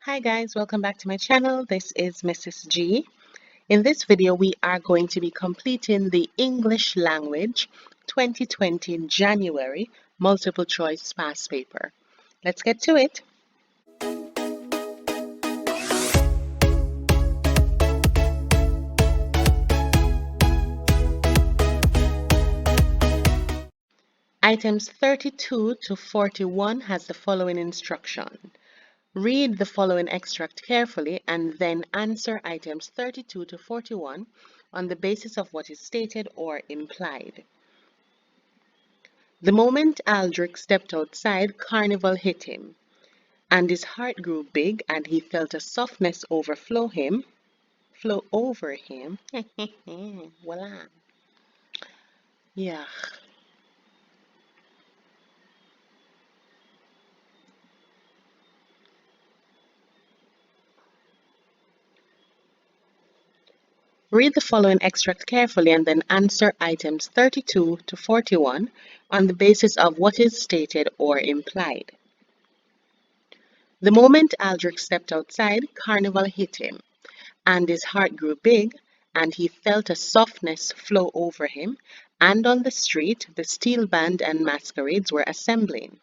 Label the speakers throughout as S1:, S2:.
S1: Hi guys, welcome back to my channel. This is Mrs. G. In this video, we are going to be completing the English Language 2020 January multiple choice past paper. Let's get to it. Items 32 to 41 has the following instruction. Read the following extract carefully and then answer items 32 to 41 on the basis of what is stated or implied. The moment Aldrich stepped outside, Carnival hit him, and his heart grew big, and he felt a softness flow over him. Voila. Yeah. Read the following extract carefully and then answer items 32 to 41 on the basis of what is stated or implied. The moment Aldrich stepped outside, Carnival hit him, and his heart grew big, and he felt a softness flow over him, and on the street the steel band and masquerades were assembling.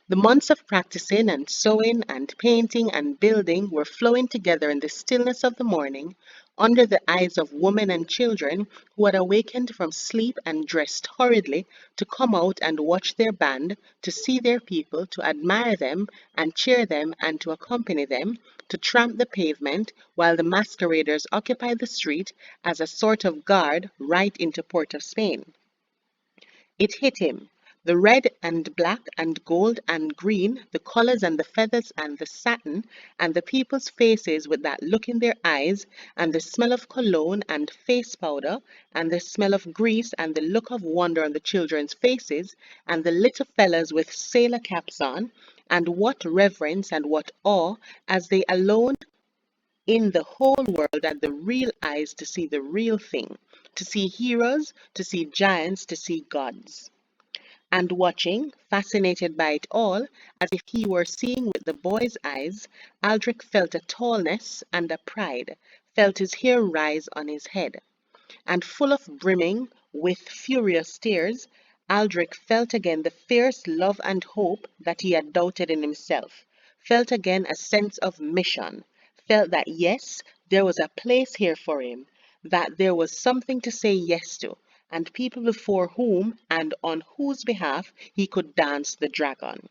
S1: The months of practicing and sewing and painting and building were flowing together in the stillness of the morning under the eyes of women and children who had awakened from sleep and dressed hurriedly to come out and watch their band, to see their people, to admire them and cheer them and to accompany them, to tramp the pavement while the masqueraders occupied the street as a sort of guard right into Port of Spain. It hit him. The red and black and gold and green, the colors and the feathers and the satin, and the people's faces with that look in their eyes, and the smell of cologne and face powder, and the smell of grease, and the look of wonder on the children's faces, and the little fellas with sailor caps on, and what reverence and what awe, as they alone in the whole world had the real eyes to see the real thing, to see heroes, to see giants, to see gods. And watching, fascinated by it all, as if he were seeing with the boy's eyes, Aldrich felt a tallness and a pride, felt his hair rise on his head. And full of brimming with furious tears, Aldrich felt again the fierce love and hope that he had doubted in himself, felt again a sense of mission, felt that yes, there was a place here for him, that there was something to say yes to, and people before whom and on whose behalf he could dance the dragon.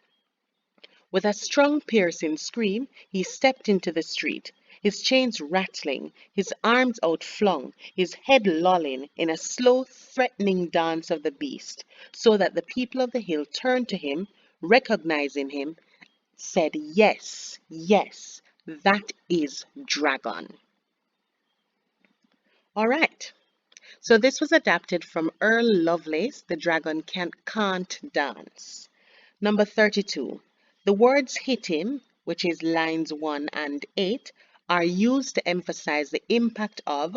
S1: With a strong piercing scream, he stepped into the street, his chains rattling, his arms outflung, his head lolling in a slow, threatening dance of the beast, so that the people of the hill turned to him, recognizing him, said, "Yes, yes, that is Dragon." All right. So this was adapted from Earl Lovelace, The Dragon Can't Dance. Number 32. The words hit him, which is lines 1 and 8, are used to emphasize the impact of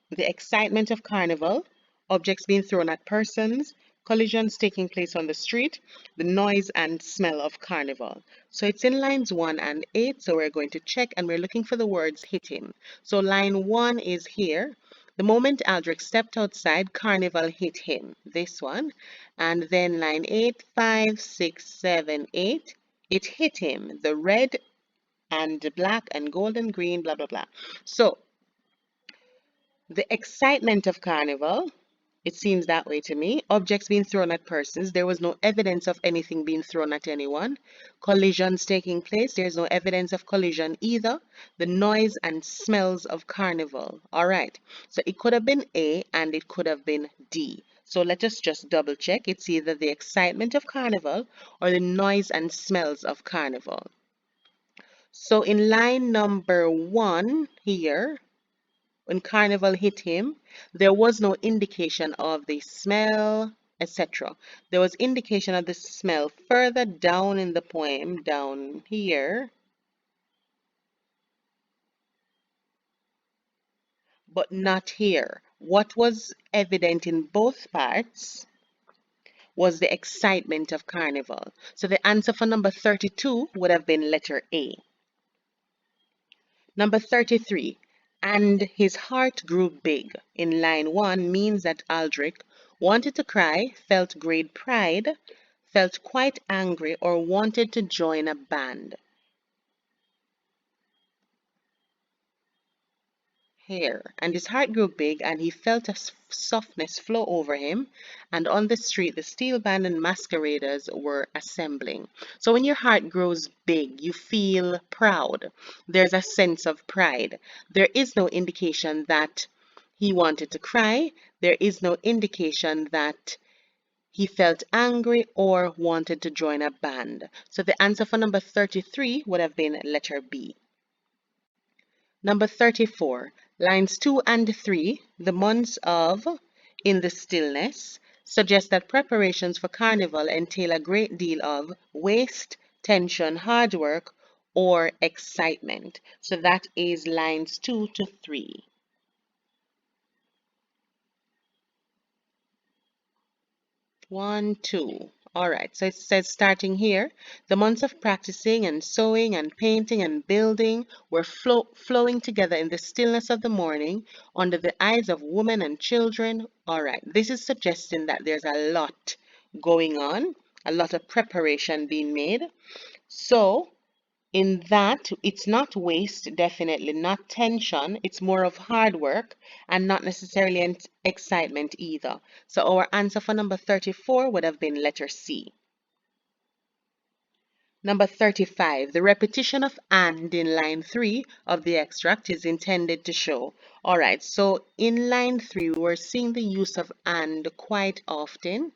S1: the excitement of Carnival, objects being thrown at persons, collisions taking place on the street, the noise and smell of Carnival. So it's in lines 1 and 8, so we're going to check and we're looking for the words hit him. So line 1 is here. The moment Aldrich stepped outside, Carnival hit him. This one. And then line 8, 5, 6, 7, 8. It hit him. The red and black and gold and green, blah, blah, blah. So the excitement of Carnival, it seems that way to me. Objects being thrown at persons. There was no evidence of anything being thrown at anyone. Collisions taking place. There's no evidence of collision either. The noise and smells of Carnival. All right. So it could have been A and it could have been D. So let us just double check. It's either the excitement of Carnival or the noise and smells of Carnival. So in line number 1 here, when Carnival hit him, there was no indication of the smell, etc. There was indication of the smell further down in the poem, down here, but not here. What was evident in both parts was the excitement of Carnival. So the answer for number 32 would have been letter A. Number 33, and his heart grew big. In line 1 means that Aldrich wanted to cry, felt great pride, felt quite angry, or wanted to join a band. Here, and his heart grew big, and he felt a softness flow over him. And on the street, the steel band and masqueraders were assembling. So, when your heart grows big, you feel proud. There's a sense of pride. There is no indication that he wanted to cry. There is no indication that he felt angry or wanted to join a band. So, the answer for number 33 would have been letter B. Number 34, lines 2 and 3, the months of in the stillness suggest that preparations for Carnival entail a great deal of waste, tension, hard work, or excitement. So that is lines 2 to 3. 1, 2. All right, so it says starting here, the months of practicing and sewing and painting and building were flowing together in the stillness of the morning under the eyes of women and children. All right, this is suggesting that there's a lot going on, a lot of preparation being made. So in that, it's not waste, definitely not tension, it's more of hard work and not necessarily excitement either. So our answer for number 34 would have been letter C. Number 35, the repetition of and in line 3 of the extract is intended to show. All right, so in line 3, we're seeing the use of and quite often.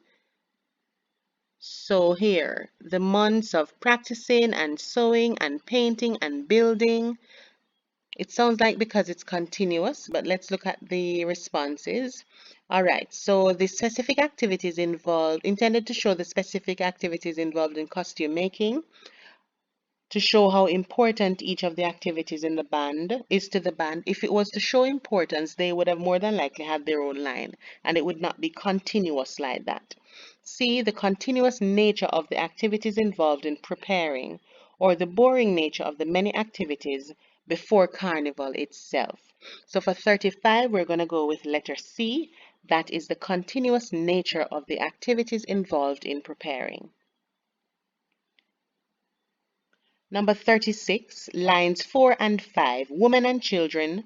S1: So here, the months of practicing and sewing and painting and building. It sounds like because it's continuous, but let's look at the responses. All right, so the specific activities involved, intended to show the specific activities involved in costume making, to show how important each of the activities in the band is to the band. If it was to show importance, they would have more than likely had their own line, and it would not be continuous like that. See, the continuous nature of the activities involved in preparing, or the boring nature of the many activities before Carnival itself. So for 35, we're going to go with letter C. That is the continuous nature of the activities involved in preparing. Number 36, lines 4 and 5. Women and children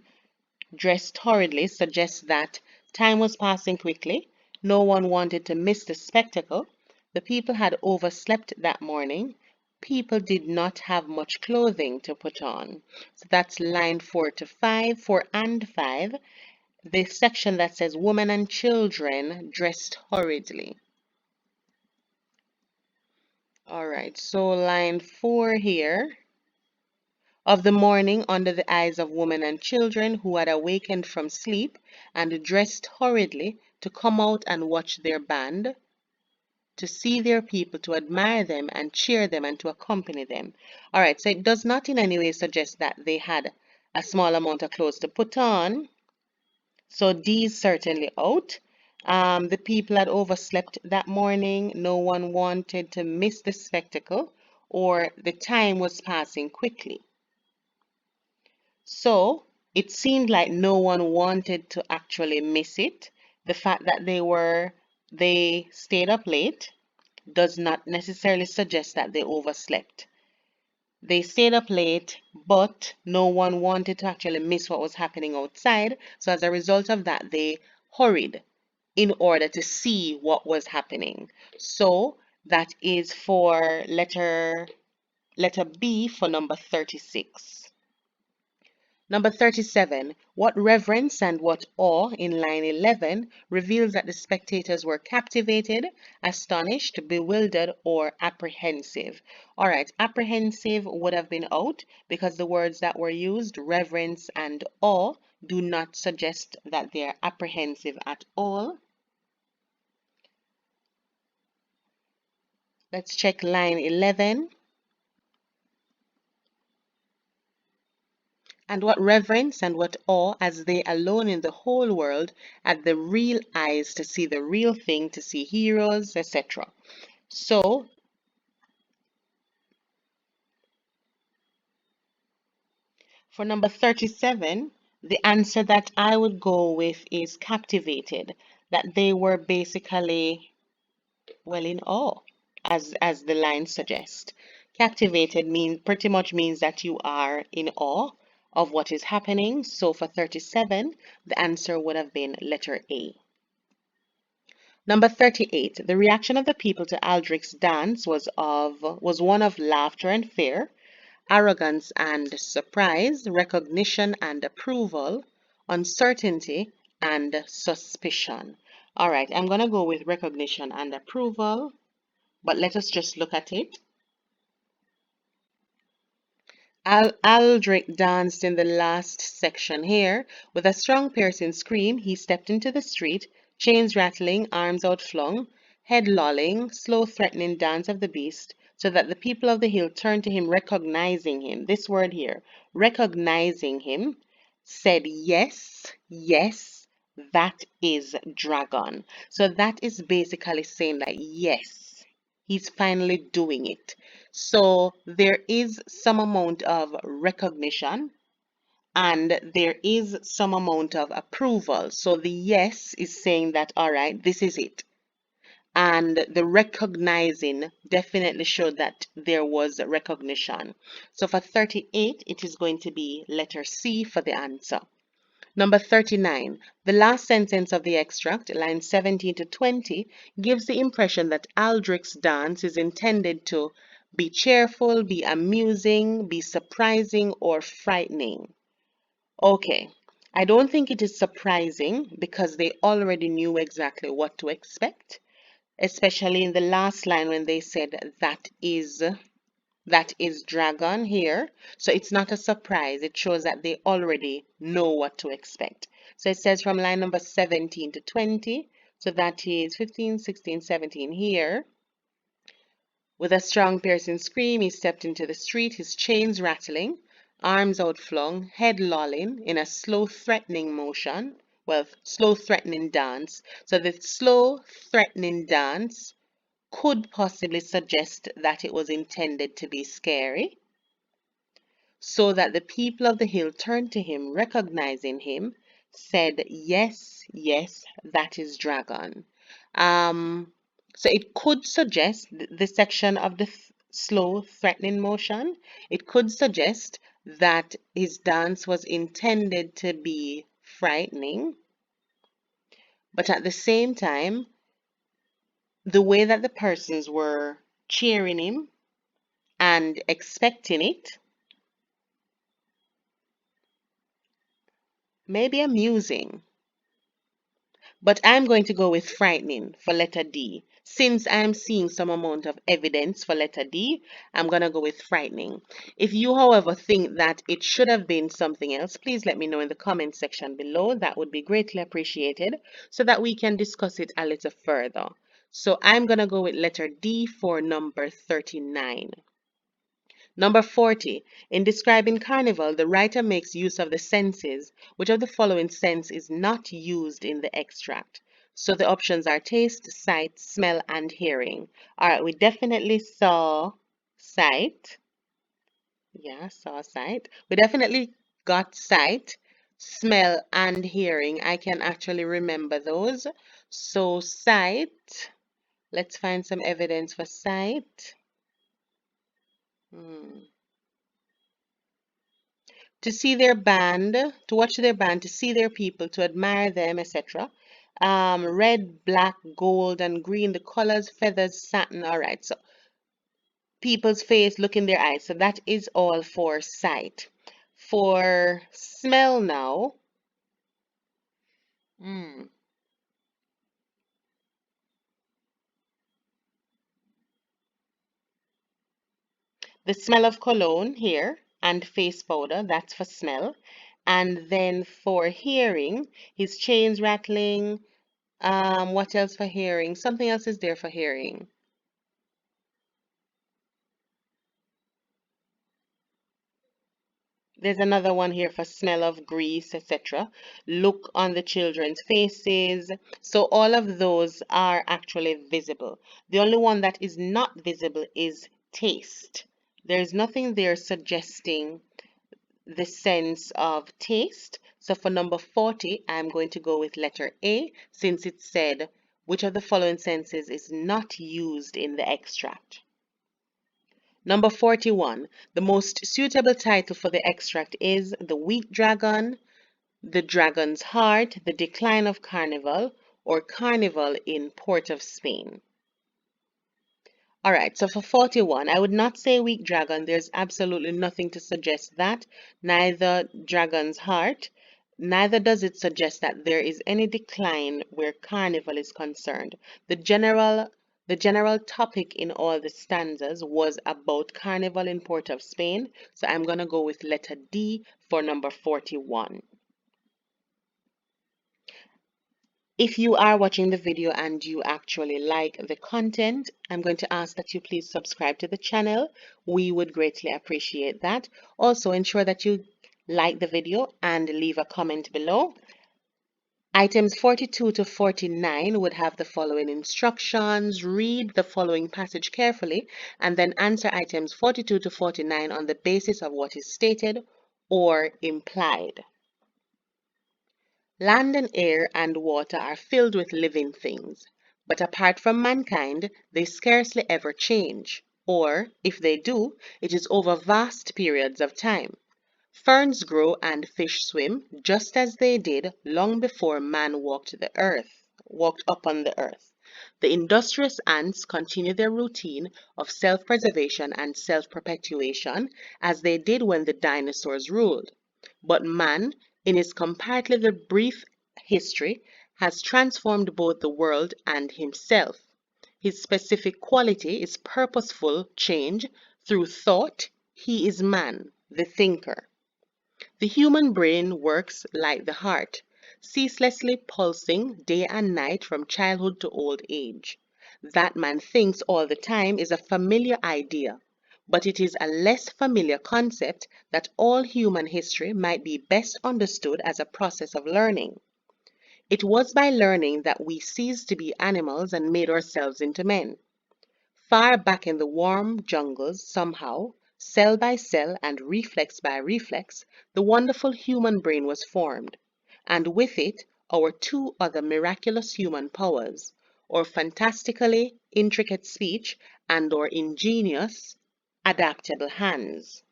S1: dressed horridly suggests that time was passing quickly. No one wanted to miss the spectacle. The people had overslept that morning. People did not have much clothing to put on. So that's line 4 to 5, 4 and 5. The section that says women and children dressed horridly. All right, so line 4 here. Of the morning under the eyes of women and children who had awakened from sleep and dressed hurriedly to come out and watch their band, to see their people, to admire them and cheer them and to accompany them. All right, so it does not in any way suggest that they had a small amount of clothes to put on. So D is certainly out. The people had overslept that morning. No one wanted to miss the spectacle, or the time was passing quickly. So it seemed like no one wanted to actually miss it. The fact that they stayed up late does not necessarily suggest that they overslept. They stayed up late, but no one wanted to actually miss what was happening outside. So as a result of that, they hurried in order to see what was happening. So that is for letter B for number 36. Number 37, what reverence and what awe in line 11 reveals that the spectators were captivated, astonished, bewildered, or apprehensive. All right, apprehensive would have been out because the words that were used, reverence and awe, do not suggest that they are apprehensive at all. Let's check line 11. And what reverence and what awe as they alone in the whole world at the real eyes to see the real thing, to see heroes, etc. So For number 37, the answer that I would go with is captivated, that they were basically, well, in awe, as the line suggests. Captivated pretty much means that you are in awe of what is happening. So for 37, the answer would have been letter A. Number 38, the reaction of the people to Aldrich's dance was one of laughter and fear, arrogance and surprise, recognition and approval, uncertainty and suspicion. All right, I'm going to go with recognition and approval, but let us just look at it. Aldrich danced in the last section here. With a strong piercing scream, he stepped into the street, chains rattling, arms outflung, head lolling, slow threatening dance of the beast, so that the people of the hill turned to him, recognizing him. This word here, recognizing him, said, yes, yes, that is dragon. So that is basically saying that, yes, he's finally doing it. So there is some amount of recognition and there is some amount of approval. So the yes is saying that, all right, this is it. And the recognizing definitely showed that there was recognition. So for 38, it is going to be letter C for the answer. Number 39, the last sentence of the extract, lines 17 to 20, gives the impression that Aldrich's dance is intended to be cheerful, be amusing, be surprising, or frightening. Okay, I don't think it is surprising because they already knew exactly what to expect, especially in the last line when they said that is dragon here. So it's not a surprise. It shows that they already know what to expect. So it says from line number 17 to 20. So that is 15, 16, 17 here. With a strong piercing scream, he stepped into the street, his chains rattling, arms outflung, head lolling in a slow threatening motion. Well, slow threatening dance. So the slow threatening dance could possibly suggest that it was intended to be scary, so that the people of the hill turned to him, recognizing him, said, yes, yes, that is dragon. So it could suggest the section of the slow threatening motion. It could suggest that his dance was intended to be frightening, but at the same time, the way that the persons were cheering him and expecting it may be amusing. But I'm going to go with frightening for letter D. Since I'm seeing some amount of evidence for letter D, I'm going to go with frightening. If you, however, think that it should have been something else, please let me know in the comment section below. That would be greatly appreciated so that we can discuss it a little further. So I'm going to go with letter D for number 39. Number 40. In describing Carnival, the writer makes use of the senses. Which of the following sense is not used in the extract? So the options are taste, sight, smell, and hearing. All right, we definitely saw sight. Yeah, saw sight. We definitely got sight, smell, and hearing. I can actually remember those. So sight, let's find some evidence for sight. To see their band, to watch their band, to see their people, to admire them, etc. Red, black, gold, and green, the colors, feathers, satin. All right, so people's face, look in their eyes. So that is all for sight. For smell now, the smell of cologne here and face powder, that's for smell. And then for hearing, his chains rattling. What else for hearing? Something else is there for hearing. There's another one here for smell of grease, etc. Look on the children's faces. So all of those are actually visible. The only one that is not visible is taste. There's nothing there suggesting the sense of taste. So for number 40, I'm going to go with letter A, since it said which of the following senses is not used in the extract. Number 41, the most suitable title for the extract is The Wheat Dragon, The Dragon's Heart, The Decline of Carnival, or Carnival in Port of Spain. All right, so for 41, I would not say weak dragon. There's absolutely nothing to suggest that. Neither dragon's heart, neither does it suggest that there is any decline where carnival is concerned. The general topic in all the stanzas was about carnival in Port of Spain. So I'm going to go with letter D for number 41. If you are watching the video and you actually like the content, I'm going to ask that you please subscribe to the channel. We would greatly appreciate that. Also, ensure that you like the video and leave a comment below. Items 42 to 49 would have the following instructions. Read the following passage carefully and then answer items 42 to 49 on the basis of what is stated or implied. Land and air and water are filled with living things, but apart from mankind, they scarcely ever change, or, if they do, it is over vast periods of time. Ferns grow and fish swim just as they did long before man walked upon the earth. The industrious ants continue their routine of self-preservation and self-perpetuation as they did when the dinosaurs ruled. But man, in his comparatively brief history, has transformed both the world and himself. His specific quality is purposeful change through thought. He is man, the thinker. The human brain works like the heart, ceaselessly pulsing day and night from childhood to old age. That man thinks all the time is a familiar idea, but it is a less familiar concept that all human history might be best understood as a process of learning. It was by learning that we ceased to be animals and made ourselves into men. Far back in the warm jungles, somehow, cell by cell and reflex by reflex, the wonderful human brain was formed, and with it our two other miraculous human powers, our fantastically intricate speech and our ingenious, adaptable hands.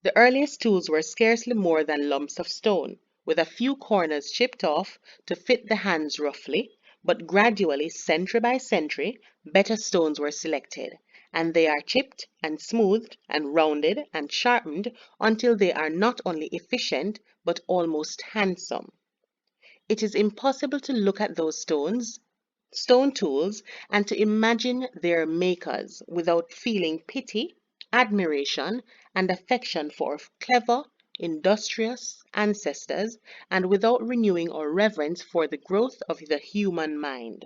S1: The earliest tools were scarcely more than lumps of stone, with a few corners chipped off to fit the hands roughly, but gradually, century by century, better stones were selected, and they are chipped and smoothed and rounded and sharpened until they are not only efficient but almost handsome. It is impossible to look at those stone tools, and to imagine their makers without feeling pity, admiration, and affection for clever, industrious ancestors, and without renewing our reverence for the growth of the human mind.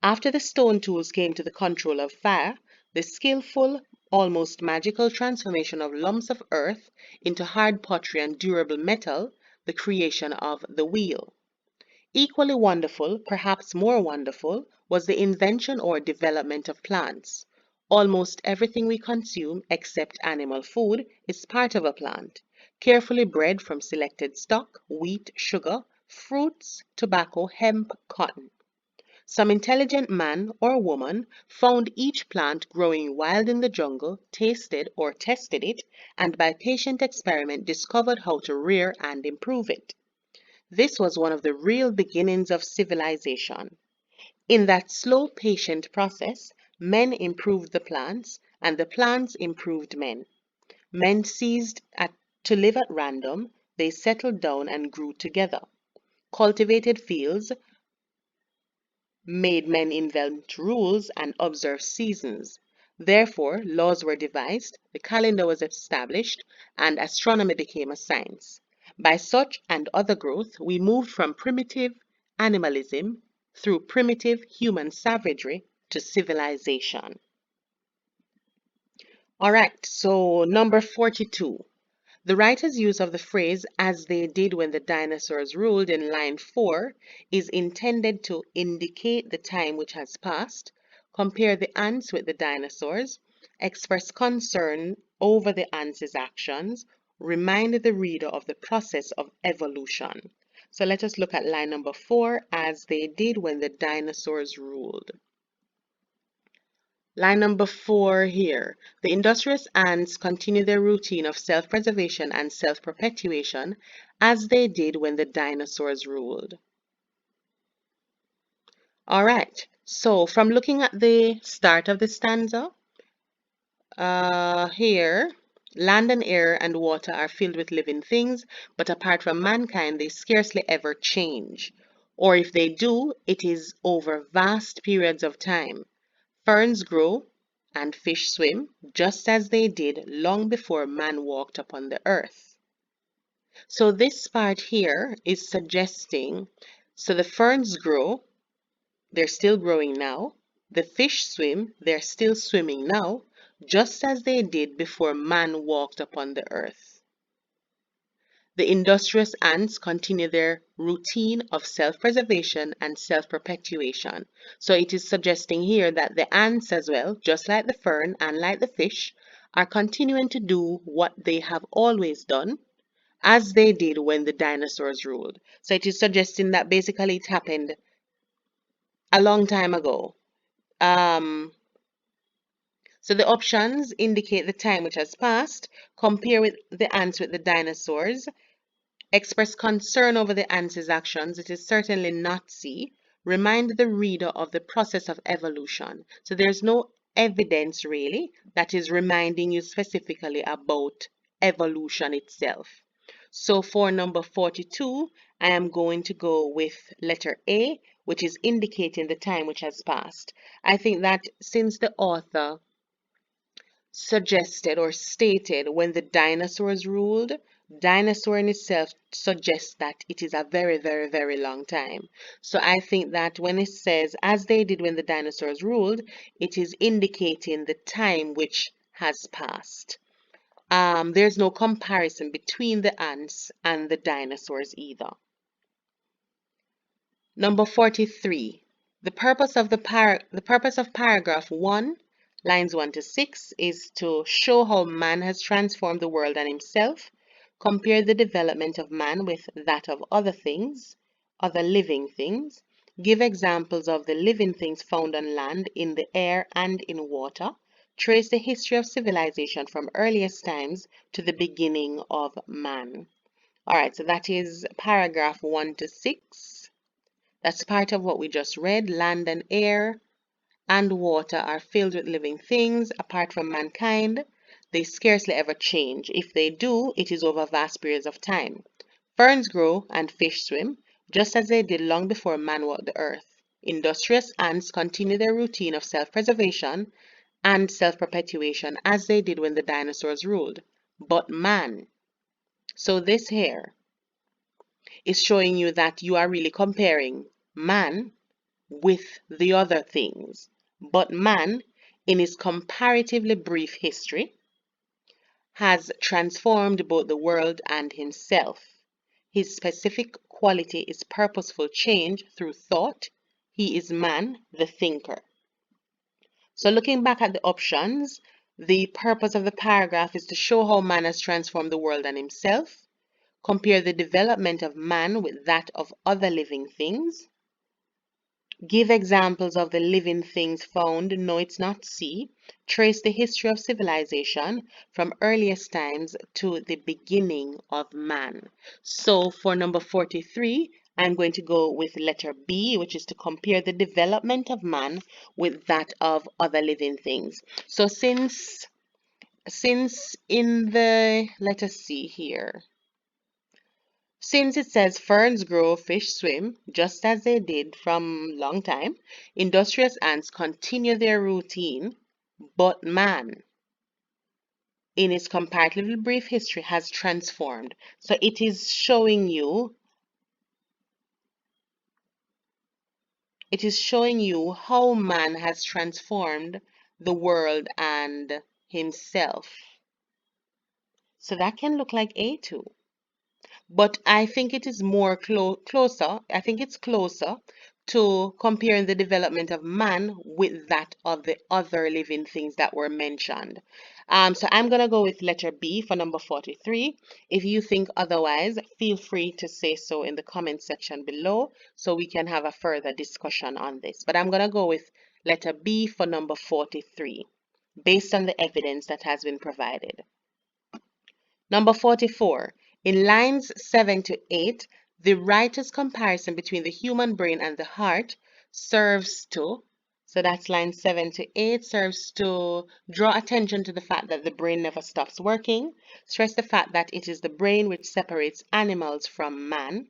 S1: After the stone tools came to the control of fire, the skillful, almost magical transformation of lumps of earth into hard pottery and durable metal, the creation of the wheel. Equally wonderful, perhaps more wonderful, was the invention or development of plants. Almost everything we consume, except animal food, is part of a plant, carefully bred from selected stock, wheat, sugar, fruits, tobacco, hemp, cotton. Some intelligent man or woman found each plant growing wild in the jungle, tasted or tested it, and by patient experiment discovered how to rear and improve it. This was one of the real beginnings of civilization. In that slow, patient process, men improved the plants, and the plants improved men. Men to live at random, they settled down and grew together. Cultivated fields made men invent rules and observe seasons. Therefore, laws were devised, the calendar was established, and astronomy became a science. By such and other growth, we moved from primitive animalism through primitive human savagery to civilization. All right, so number 42. The writer's use of the phrase "as they did when the dinosaurs ruled" in line 4 is intended to indicate the time which has passed, compare the ants with the dinosaurs, express concern over the ants' actions, remind the reader of the process of evolution. So let us look at line number 4, as they did when the dinosaurs ruled. Line number 4 here. The industrious ants continue their routine of self-preservation and self-perpetuation as they did when the dinosaurs ruled. All right, so from looking at the start of the stanza, here, land and air and water are filled with living things, but apart from mankind, they scarcely ever change. Or if they do, it is over vast periods of time. Ferns grow and fish swim, just as they did long before man walked upon the earth. So this part here is suggesting, so the ferns grow, they're still growing now. The fish swim, they're still swimming now, just as they did before man walked upon the earth. The industrious ants continue their routine of self-preservation and self-perpetuation. So it is suggesting here that the ants as well, just like the fern and like the fish, are continuing to do what they have always done, as they did when the dinosaurs ruled. So it is suggesting that basically it happened a long time ago. So the options indicate the time which has passed, compare with the ants with the dinosaurs, express concern over the ants' actions, it is certainly not C. Remind the reader of the process of evolution. So there's no evidence really that is reminding you specifically about evolution itself. So for number 42, I am going to go with letter A, which is indicating the time which has passed. I think that since the author suggested or stated when the dinosaurs ruled, dinosaur in itself suggests that it is a very, very, very long time. So I think that when it says, as they did when the dinosaurs ruled, it is indicating the time which has passed. There's no comparison between the ants and the dinosaurs either. Number 43. The purpose of paragraph 1, lines 1 to 6, is to show how man has transformed the world and himself. Compare the development of man with that of other things, other living things. Give examples of the living things found on land, in the air, and in water. Trace the history of civilization from earliest times to the beginning of man. All right, so that is paragraph 1 to 6. That's part of what we just read. Land and air and water are filled with living things. Apart from mankind, they scarcely ever change. If they do, it is over vast periods of time. Ferns grow and fish swim, just as they did long before man walked the earth. Industrious ants continue their routine of self-preservation and self-perpetuation as they did when the dinosaurs ruled. But man, so this here is showing you that you are really comparing man with the other things. But man, in his comparatively brief history, has transformed both the world and himself. His specific quality is purposeful change through thought. He is man, the thinker. So looking back at the options, the purpose of the paragraph is to show how man has transformed the world and himself. Compare the development of man with that of other living things. Give examples of the living things found. No, it's not C. Trace the history of civilization from earliest times to the beginning of man. So for number 43, I'm going to go with letter B, which is to compare the development of man with that of other living things. So since in the, let us see here. Since it says ferns grow, fish swim, just as they did from long time, industrious ants continue their routine, but man, in its comparatively brief history, has transformed. So it is showing you how man has transformed the world and himself. So that can look like A2. But I think it is more closer. I think it's closer to comparing the development of man with that of the other living things that were mentioned. So I'm going to go with letter B for number 43. If you think otherwise, feel free to say so in the comment section below so we can have a further discussion on this. But I'm going to go with letter B for number 43 based on the evidence that has been provided. Number 44. In lines 7 to 8, the writer's comparison between the human brain and the heart serves to, so that's line 7 to 8, serves to draw attention to the fact that the brain never stops working, stress the fact that it is the brain which separates animals from man,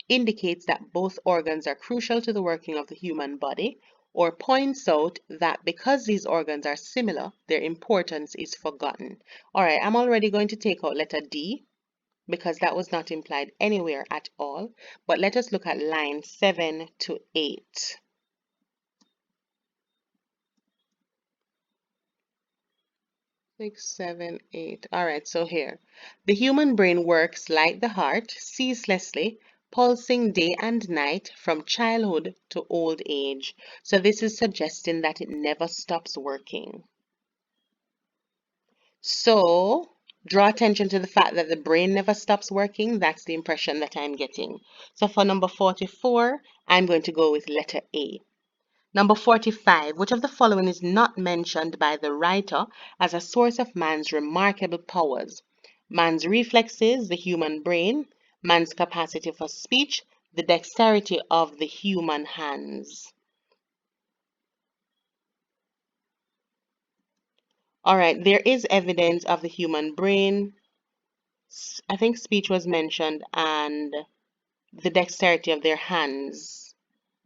S1: indicates that both organs are crucial to the working of the human body, or points out that because these organs are similar, their importance is forgotten. All right, I'm already going to take out letter D because that was not implied anywhere at all. But let us look at line 7 to 8. Six, seven, eight. All right, so here. The human brain works like the heart, ceaselessly, pulsing day and night from childhood to old age. So this is suggesting that it never stops working. So draw attention to the fact that the brain never stops working. That's the impression that I'm getting. So for number 44, I'm going to go with letter A. Number 45. Which of the following is not mentioned by the writer as a source of man's remarkable powers? Man's reflexes, the human brain, man's capacity for speech, the dexterity of the human hands. All right, there is evidence of the human brain. I think speech was mentioned and the dexterity of their hands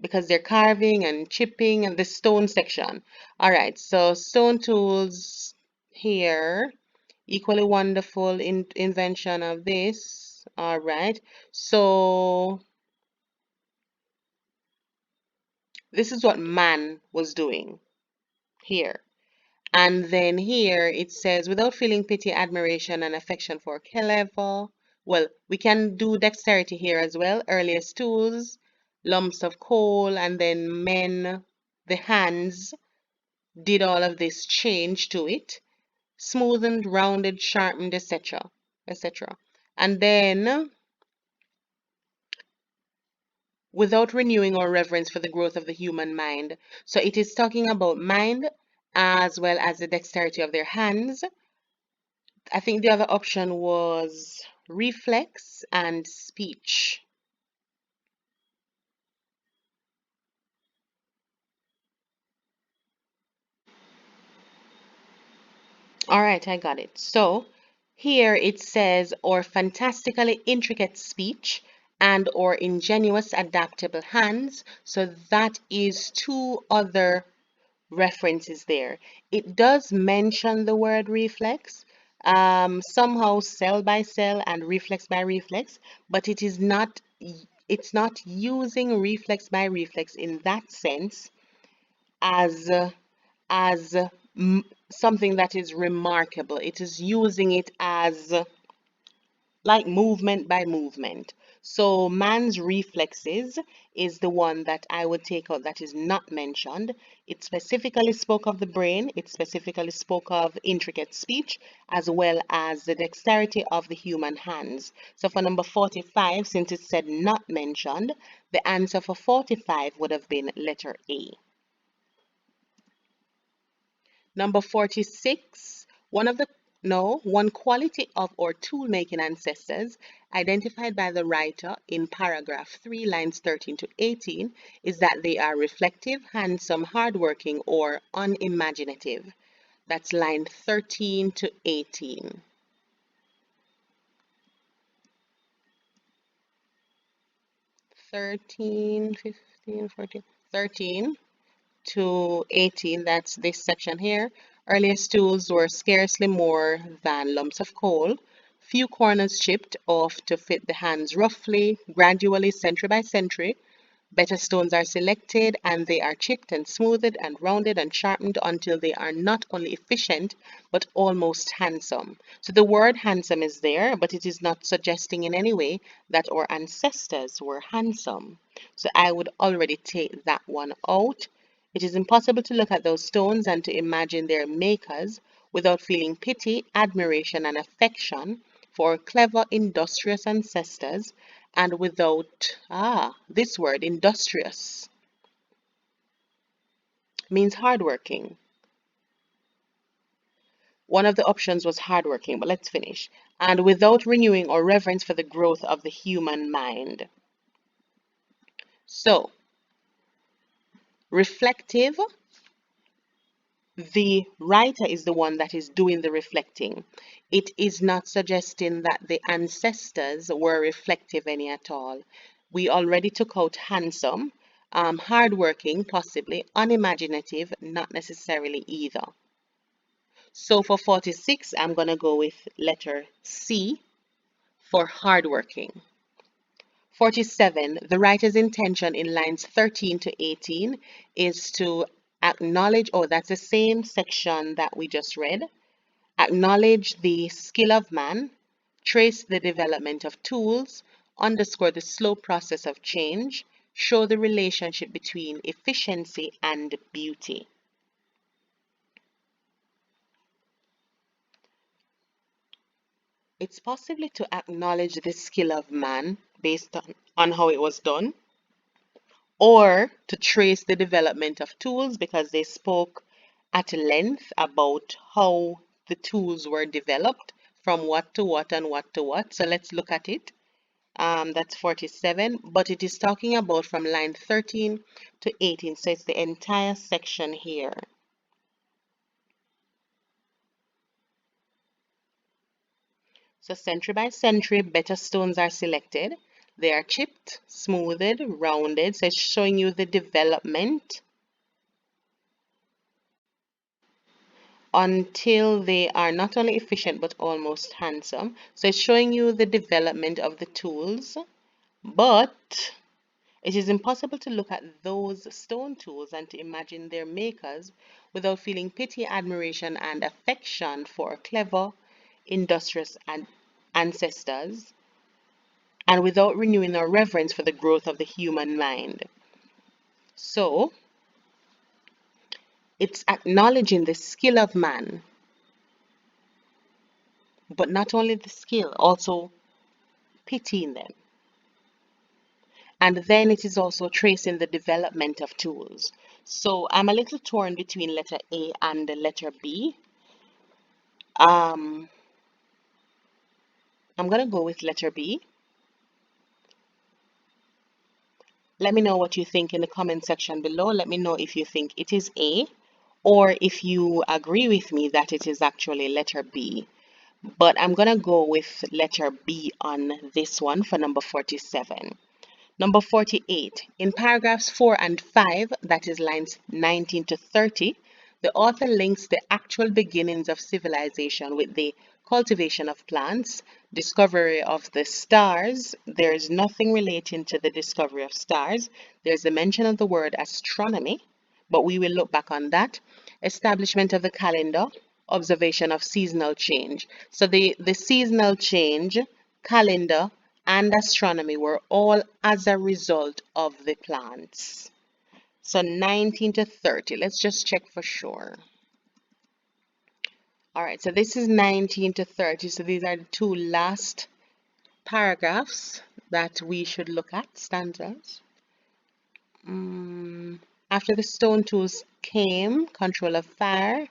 S1: because they're carving and chipping and the stone section. All right, so stone tools here, equally wonderful invention of this. All right, so this is what man was doing here. And then here it says, without feeling pity, admiration, and affection for clever. Well, we can do dexterity here as well. Earliest tools, lumps of coal, and then men, the hands, did all of this change to it. Smoothened, rounded, sharpened, etc. etc. And then, without renewing or reverence for the growth of the human mind. So it is talking about mind as well as the dexterity of their hands. I think the other option was reflex and speech. All right, I got it. So here it says, or fantastically intricate speech and or ingenious adaptable hands. So that is two other references there. It does mention the word reflex, somehow cell by cell and reflex by reflex, but it's not using reflex by reflex in that sense as as something that is remarkable. It is using it as like movement by movement. So man's reflexes is the one that I would take out that is not mentioned. It specifically spoke of the brain, it specifically spoke of intricate speech, as well as the dexterity of the human hands. So for number 45, since it said not mentioned, the answer for 45 would have been letter A. Number 46, one quality of our tool-making ancestors identified by the writer in paragraph 3, lines 13 to 18, is that they are reflective, handsome, hardworking, or unimaginative. That's line 13 to 18. 13, 15, 14, 13 to 18, that's this section here. Earliest tools were scarcely more than lumps of coal, few corners chipped off to fit the hands roughly, gradually, century by century. Better stones are selected and they are chipped and smoothed and rounded and sharpened until they are not only efficient but almost handsome. So the word handsome is there, but it is not suggesting in any way that our ancestors were handsome. So I would already take that one out. It is impossible to look at those stones and to imagine their makers without feeling pity, admiration, and affection for clever, industrious ancestors, and without, this word, industrious, means hardworking. One of the options was hardworking, but let's finish. And without renewing or reverence for the growth of the human mind. So, reflective, the writer is the one that is doing the reflecting. It is not suggesting that the ancestors were reflective any at all. We already took out handsome, hardworking, possibly, unimaginative, not necessarily either. So for 46, I'm going to go with letter C for hardworking. 47, the writer's intention in lines 13 to 18 is to acknowledge, oh, that's the same section that we just read. Acknowledge the skill of man, trace the development of tools, underscore the slow process of change, show the relationship between efficiency and beauty. It's possibly to acknowledge the skill of man based on how it was done, or to trace the development of tools because they spoke at length about how the tools were developed from what to what and what to what. So let's look at it. That's 47, but it is talking about from line 13 to 18. So it's the entire section here. So century by century, better stones are selected. They are chipped, smoothed, rounded. So it's showing you the development until they are not only efficient but almost handsome. So it's showing you the development of the tools, but it is impossible to look at those stone tools and to imagine their makers without feeling pity, admiration, and affection for clever, industrious ancestors, and without renewing our reverence for the growth of the human mind. So, it's acknowledging the skill of man, but not only the skill, also pitying them. And then it is also tracing the development of tools. So I'm a little torn between letter A and the letter B. I'm going to go with letter B. Let me know what you think in the comment section below. Let me know if you think it is A or if you agree with me that it is actually letter B. But I'm going to go with letter B on this one for number 47. Number 48, in paragraphs 4 and 5, that is lines 19 to 30, the author links the actual beginnings of civilization with the cultivation of plants, discovery of the stars. There is nothing relating to the discovery of stars. There's a mention of the word astronomy, but we will look back on that. Establishment of the calendar, observation of seasonal change. So the seasonal change, calendar, and astronomy were all as a result of the plants. So 19 to 30, let's just check for sure. All right, so this is 19 to 30. So these are the two last paragraphs that we should look at, stanzas. After the stone tools came, control of fire.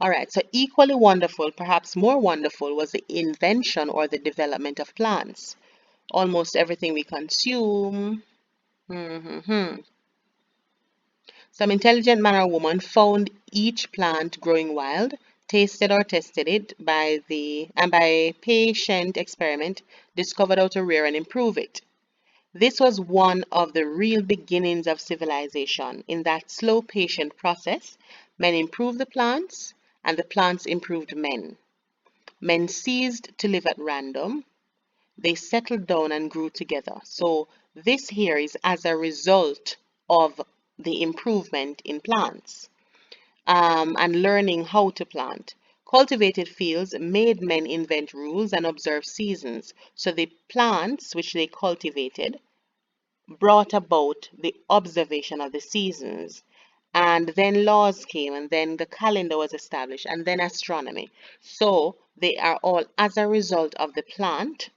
S1: All right, so equally wonderful, perhaps more wonderful, was the invention or the development of plants. Almost everything we consume. Some intelligent man or woman found each plant growing wild, tasted or tested it and by patient experiment discovered how to rear and improve it. This was one of the real beginnings of civilization. In that slow, patient process, men improved the plants and the plants improved men. Men ceased to live at random. They settled down and grew together. So this here is as a result of the improvement in plants and learning how to plant. Cultivated fields made men invent rules and observe seasons. So the plants which they cultivated brought about the observation of the seasons. and then laws came, and then the calendar was established, and then astronomy. So they are all as a result of the plant.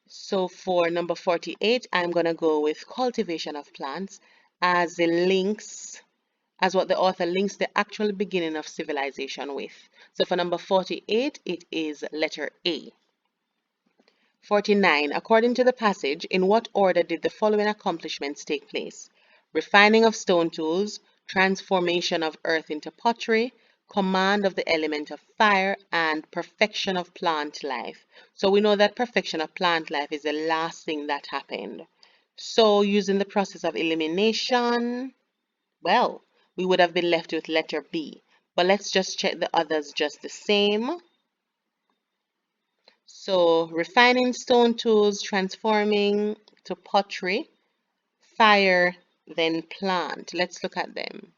S1: So for number 48, I'm going to go with cultivation of plants as the links, as what the author links the actual beginning of civilization with. So for number 48, it is letter A. 49. According to the passage, in what order did the following accomplishments take place? Refining of stone tools, transformation of earth into pottery, command of the element of fire, and perfection of plant life. So we know that perfection of plant life is the last thing that happened. So using the process of elimination, well, we would have been left with letter B. But let's just check the others just the same. So refining stone tools, transforming to pottery, fire, then plant. Let's look at them.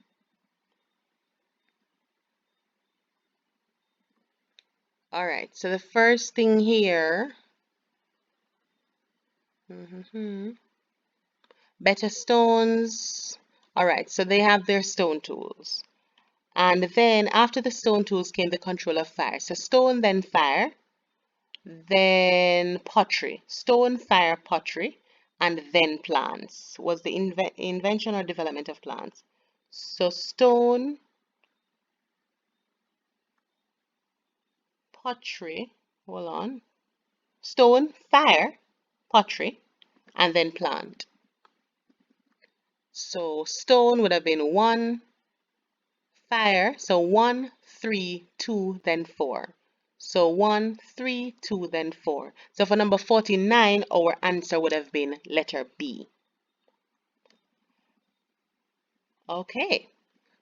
S1: All right, so the first thing here, better stones. All right, so they have their stone tools. And then after the stone tools came the control of fire. So stone, then fire, then pottery. Stone, fire, pottery, and then plants was the invention or development of plants. So stone, pottery, hold on, stone, fire, pottery, and then plant. So stone would have been 1, fire, so 1, 3, 2, then 4. So 1, 3, 2, then 4. So for number 49, our answer would have been letter B. Okay,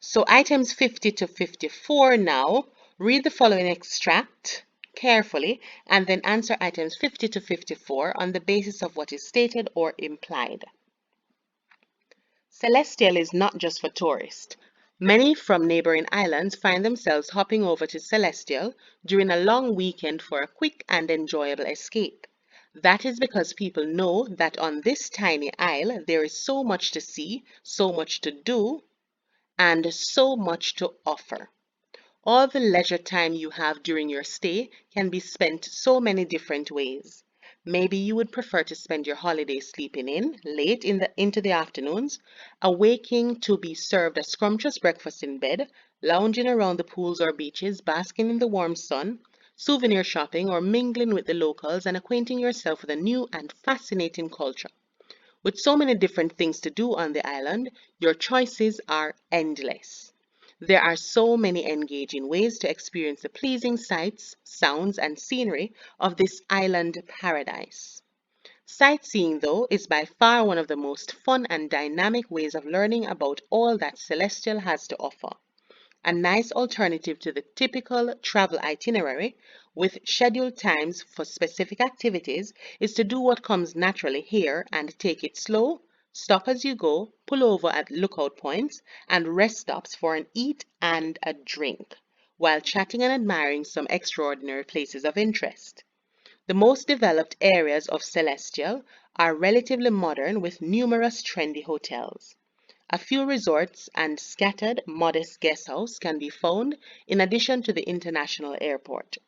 S1: so items 50 to 54 now. Read the following extract carefully and then answer items 50 to 54 on the basis of what is stated or implied. Celestial is not just for tourists. Many from neighboring islands find themselves hopping over to Celestial during a long weekend for a quick and enjoyable escape. That is because people know that on this tiny isle there is so much to see, so much to do, and so much to offer. All the leisure time you have during your stay can be spent so many different ways. Maybe you would prefer to spend your holiday sleeping in late into the afternoons, awaking to be served a scrumptious breakfast in bed, lounging around the pools or beaches, basking in the warm sun, souvenir shopping, or mingling with the locals and acquainting yourself with a new and fascinating culture. With so many different things to do on the island, your choices are endless. There are so many engaging ways to experience the pleasing sights, sounds, and scenery of this island paradise. Sightseeing, though, is by far one of the most fun and dynamic ways of learning about all that Celestial has to offer. A nice alternative to the typical travel itinerary, with scheduled times for specific activities, is to do what comes naturally here and take it slow, stop as you go, pull over at lookout points and rest stops for an eat and a drink, while chatting and admiring some extraordinary places of interest. The most developed areas of Celestial are relatively modern with numerous trendy hotels. A few resorts and scattered, modest guest houses can be found in addition to the international airport.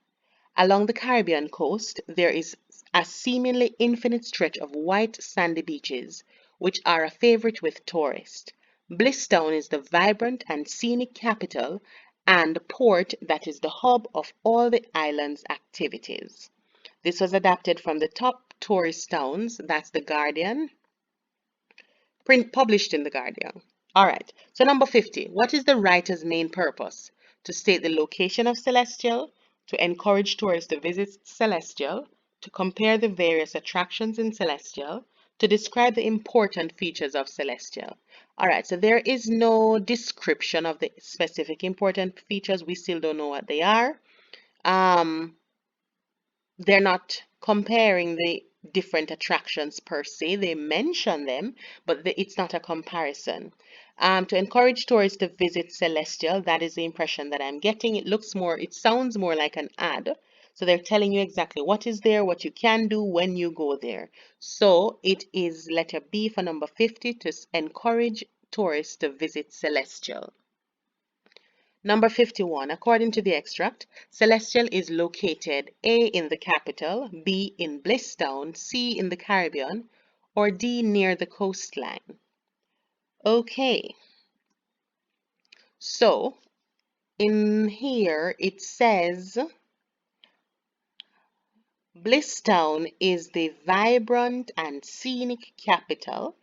S1: Along the Caribbean coast, there is a seemingly infinite stretch of white sandy beaches, which are a favorite with tourists. Blisstown is the vibrant and scenic capital and port that is the hub of all the island's activities. This was adapted from the top tourist towns, that's The Guardian, published in The Guardian. All right, so number 50. What is the writer's main purpose? To state the location of Celestial, to encourage tourists to visit Celestial, to compare the various attractions in Celestial, to describe the important features of Celestial. All right, so there is no description of the specific important features. We still don't know what they are. Um, they're not comparing the different attractions per se. They mention them, but it's not a comparison. To encourage tourists to visit Celestial, that is the impression that I'm getting. It sounds more like an ad. So they're telling you exactly what is there, what you can do when you go there. So it is letter B for number 50 to encourage tourists to visit Celestial. Number 51. According to the extract, Celestial is located A in the capital, B in Blisstown, C in the Caribbean, or D near the coastline. Okay, so in here it says Blisstown is the vibrant and scenic capital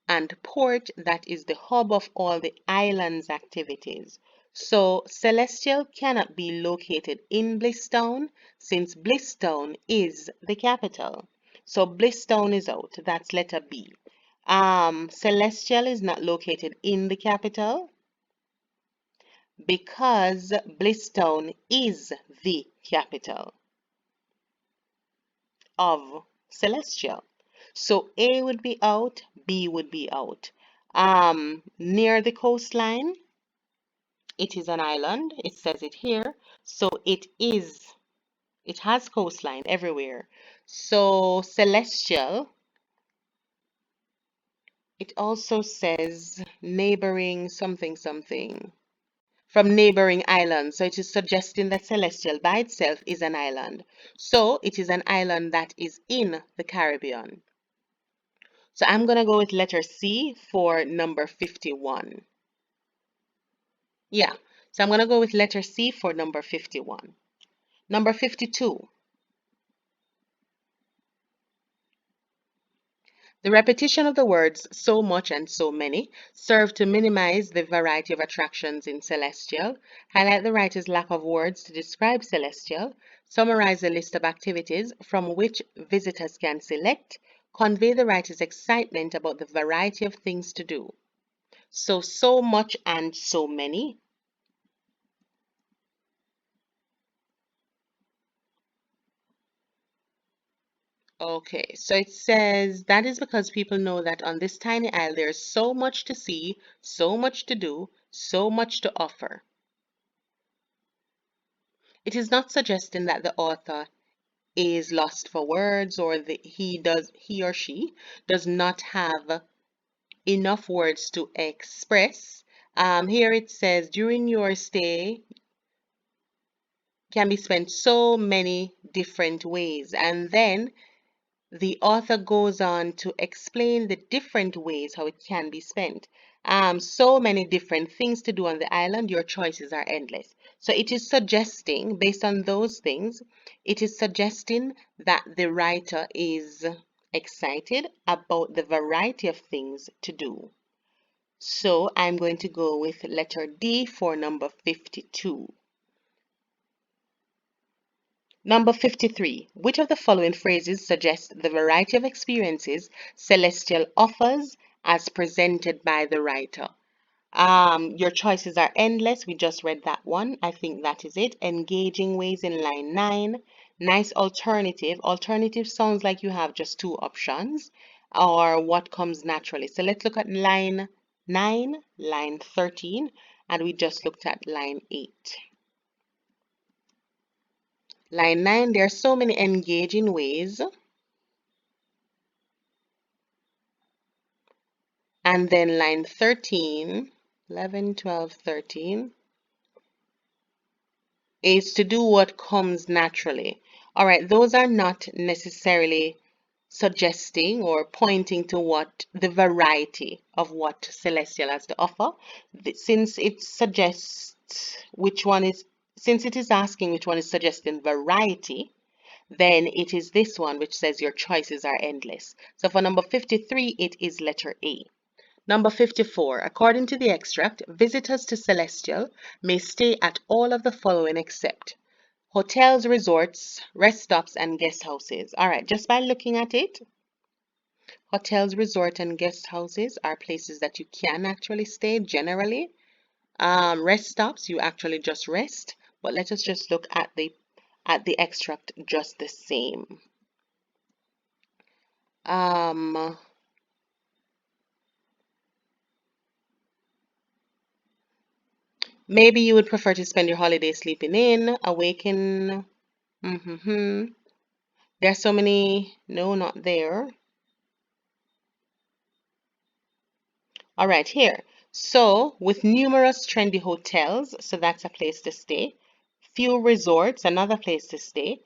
S1: and port that is the hub of all the island's activities. So Celestial cannot be located in Blisstown since Blisstown is the capital. So Blisstown is out. That's letter B. Celestial is not located in the capital because Blisstown is the capital of Celestial. So A would be out, B would be out. Near the coastline, it is an island. It says it here. So it has coastline everywhere. So Celestial, it also says neighboring something something from neighboring islands. So it is suggesting that Celestial by itself is an island. So it is an island that is in the Caribbean. So I'm going to go with letter C for number 51. Yeah, so I'm going to go with letter C for number 51. Number 52. The repetition of the words so much and so many serve to minimize the variety of attractions in Celestial, highlight the writer's lack of words to describe Celestial, summarize a list of activities from which visitors can select, convey the writer's excitement about the variety of things to do. So much and so many. Okay, so it says that is because people know that on this tiny isle there's so much to see, so much to do, so much to offer. It is not suggesting that the author is lost for words or that he or she does not have enough words to express. Here it says during your stay can be spent so many different ways, and then the author goes on to explain the different ways how it can be spent. So many different things to do on the island, your choices are endless. So it is suggesting, based on those things, it is suggesting that the writer is excited about the variety of things to do. So I'm going to go with letter D for number 52. Number 53. Which of the following phrases suggest the variety of experiences Celestial offers as presented by the writer? Your choices are endless. We just read that one. I think that is it. Engaging ways in line 9. Nice alternative. Alternative sounds like you have just two options or what comes naturally. So let's look at line 9, line 13, and we just looked at line 8. Line 9, there are so many engaging ways. And then line 13, 11, 12, 13 is to do what comes naturally. All right, those are not necessarily suggesting or pointing to what the variety of what Celestial has to offer. Since it suggests which one is, since it is asking which one is suggesting variety, then it is this one which says your choices are endless. So for number 53, it is letter A. Number 54. According to the extract, visitors to Celestial may stay at all of the following except hotels, resorts, rest stops, and guest houses. All right, just by looking at it, hotels, resort, and guest houses are places that you can actually stay generally. Rest stops, you actually just rest. But let us just look at the extract just the same. Maybe you would prefer to spend your holiday sleeping in, awaken. There's so many. No, not there. All right, here. So, with numerous trendy hotels, so that's a place to stay, few resorts, another place to stay,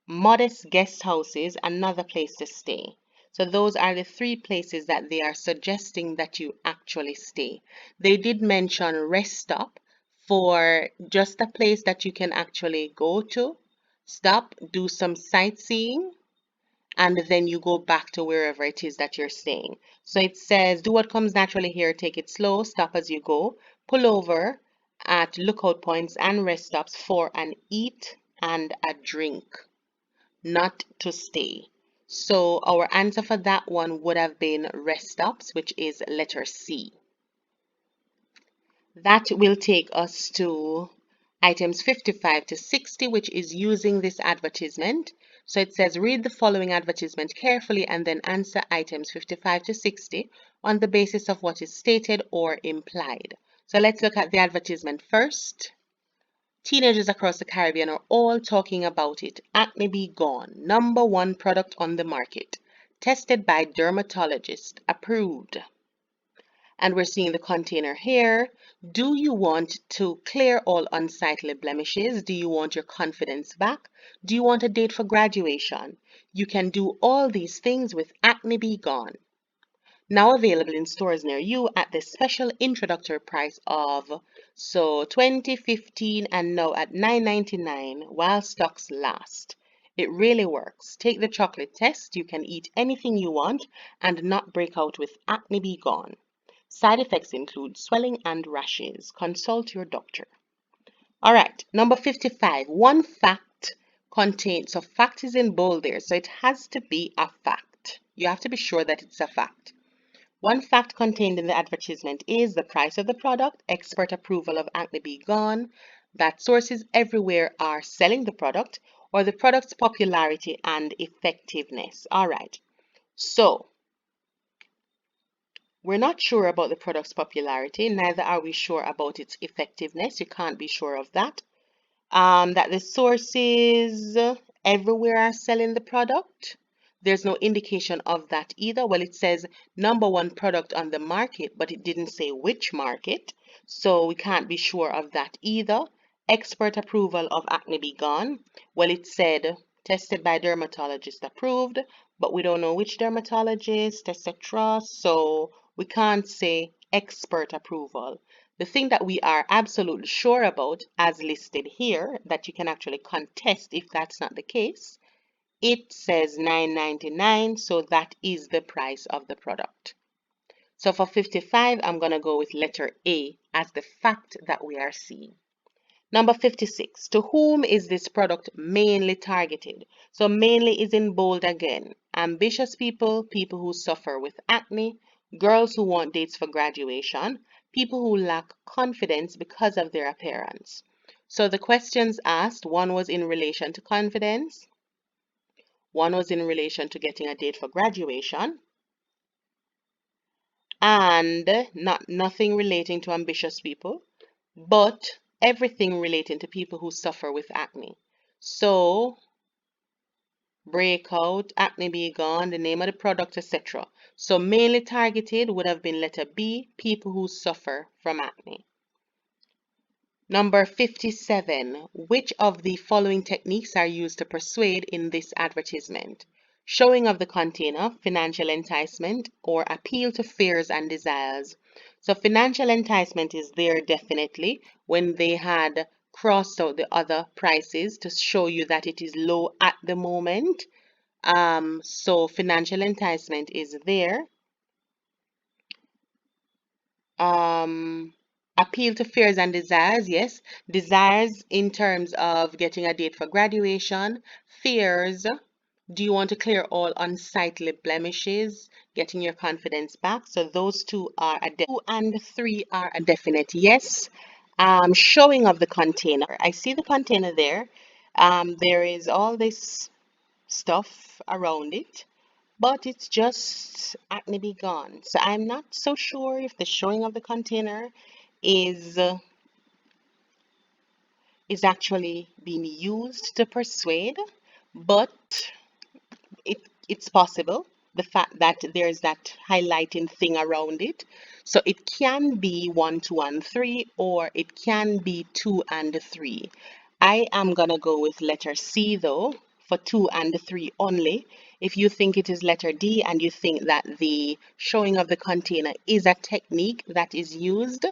S1: modest guest houses, another place to stay. So those are the three places that they are suggesting that you actually stay. They did mention rest stop for just a place that you can actually go to, stop, do some sightseeing, and then you go back to wherever it is that you're staying. So it says, do what comes naturally here, take it slow, stop as you go, pull over at lookout points and rest stops for an eat and a drink, not to stay. So our answer for that one would have been rest stops, which is letter C. That will take us to items 55 to 60, which is using this advertisement. So it says, read the following advertisement carefully and then answer items 55 to 60 on the basis of what is stated or implied. So let's look at the advertisement first. Teenagers across the Caribbean are all talking about it. Acne Be Gone, #1 product on the market. Tested by dermatologist, approved. And we're seeing the container here. Do you want to clear all unsightly blemishes? Do you want your confidence back? Do you want a date for graduation? You can do all these things with Acne Be Gone. Now available in stores near you at the special introductory price of 2015 and now at $9.99 while stocks last. It really works. Take the chocolate test. You can eat anything you want and not break out with Acne Be Gone. Side effects include swelling and rashes. Consult your doctor. All right, number 55. One fact contains, so fact is in bold there, so it has to be a fact. You have to be sure that it's a fact. One fact contained in the advertisement is the price of the product, expert approval of Acne Be Gone, that sources everywhere are selling the product, or the product's popularity and effectiveness. All right, so we're not sure about the product's popularity, neither are we sure about its effectiveness. You can't be sure of that. That the sources everywhere are selling the product. There's no indication of that either. Well, it says #1 product on the market, but it didn't say which market. So we can't be sure of that either. Expert approval of Acne Be Gone. Well, it said tested by dermatologist approved, but we don't know which dermatologist, etc. So we can't say expert approval. The thing that we are absolutely sure about, as listed here, that you can actually contest if that's not the case, it says $9.99, so that is the price of the product. So for 55, I'm going to go with letter A as the fact that we are seeing. Number 56, to whom is this product mainly targeted? So mainly is in bold again. Ambitious people, people who suffer with acne, girls who want dates for graduation, people who lack confidence because of their appearance. So the questions asked, one was in relation to confidence, one was in relation to getting a date for graduation, and nothing relating to ambitious people, but everything relating to people who suffer with acne. So, breakout, Acne Be Gone, the name of the product, etc. So, mainly targeted would have been letter B, people who suffer from acne. Number 57. Which of the following techniques are used to persuade in this advertisement? Showing of the container, financial enticement, or appeal to fears and desires. So financial enticement is there definitely when they had crossed out the other prices to show you that it is low at the moment. So financial enticement is there. Um, Appeal to fears and desires, yes. Desires in terms of getting a date for graduation. Fears, do you want to clear all unsightly blemishes, getting your confidence back? So those two are a 2 and 3 are a definite yes. Showing of the container. I see the container there. There is all this stuff around it, but it's just Acne Be Gone. So I'm not so sure if the showing of the container is actually being used to persuade, but it's possible. the fact that there's that highlighting thing around it. So it can be 1, 2, and 3, or it can be 2 and 3. I am gonna go with letter C though, for 2 and 3 only. If you think it is letter D and you think that the showing of the container is a technique that is used,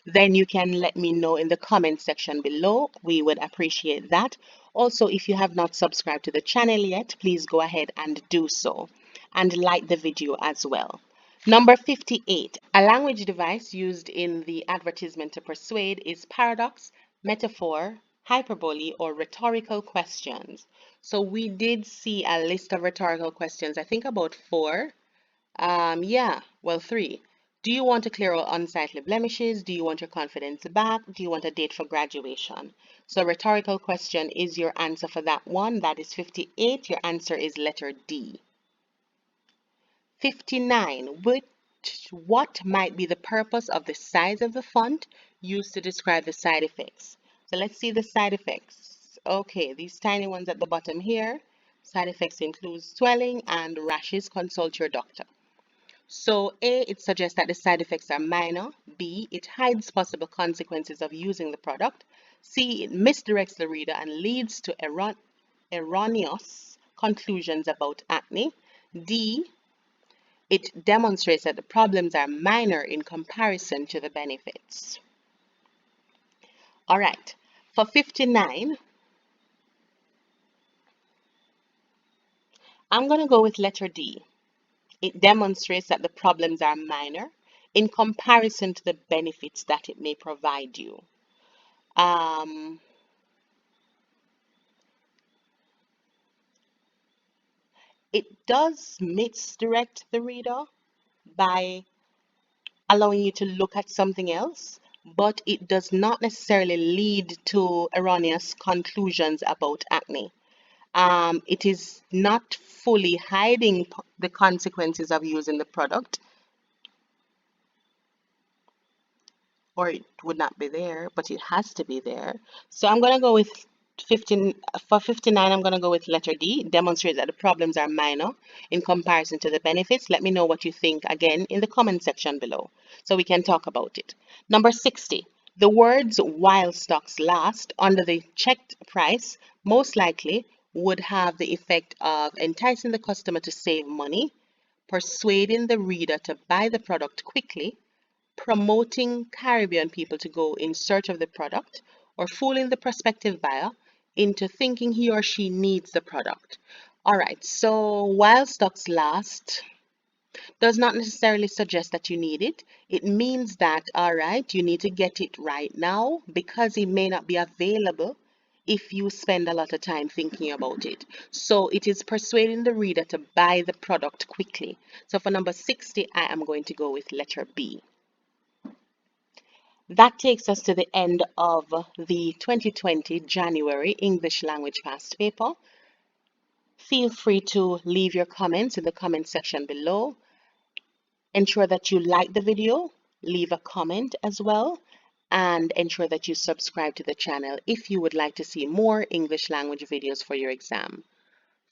S1: then you can let me know in the comment section below. We would appreciate that. Also, if you have not subscribed to the channel yet, please go ahead and do so, and like the video as well. Number 58, a language device used in the advertisement to persuade is paradox, metaphor, hyperbole, or rhetorical questions. So we did see a list of rhetorical questions, I think about 4. Yeah, well, 3. Do you want to clear all unsightly blemishes? Do you want your confidence back? Do you want a date for graduation? So rhetorical question is your answer for that one. That is 58. Your answer is letter D. 59. What might be the purpose of the size of the font used to describe the side effects? So let's see the side effects. Okay, these tiny ones at the bottom here. Side effects include swelling and rashes. Consult your doctor. So A, it suggests that the side effects are minor. B, it hides possible consequences of using the product. C, it misdirects the reader and leads to erroneous conclusions about acne. D, it demonstrates that the problems are minor in comparison to the benefits. All right, for 59, I'm going to go with letter D. It demonstrates that the problems are minor in comparison to the benefits that it may provide you. It does misdirect the reader by allowing you to look at something else, but it does not necessarily lead to erroneous conclusions about acne. It is not fully hiding the consequences of using the product, or it would not be there, but it has to be there. So I'm going to go with 15. For 59, I'm going to go with letter D. Demonstrate that the problems are minor in comparison to the benefits. Let me know what you think again in the comment section below so we can talk about it. Number 60. The words while stocks last under the checked price most likely would have the effect of enticing the customer to save money, persuading the reader to buy the product quickly, promoting Caribbean people to go in search of the product, or fooling the prospective buyer into thinking he or she needs the product. All right, so while stocks last does not necessarily suggest that you need it. It means that, all right, you need to get it right now because it may not be available if you spend a lot of time thinking about it. So it is persuading the reader to buy the product quickly. So for number 60, I am going to go with letter B. That takes us to the end of the 2020 January English language past paper. Feel free to leave your comments in the comment section below. Ensure that you like the video, leave a comment as well, and ensure that you subscribe to the channel if you would like to see more English language videos for your exam.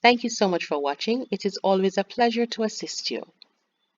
S1: Thank you so much for watching. It is always a pleasure to assist you.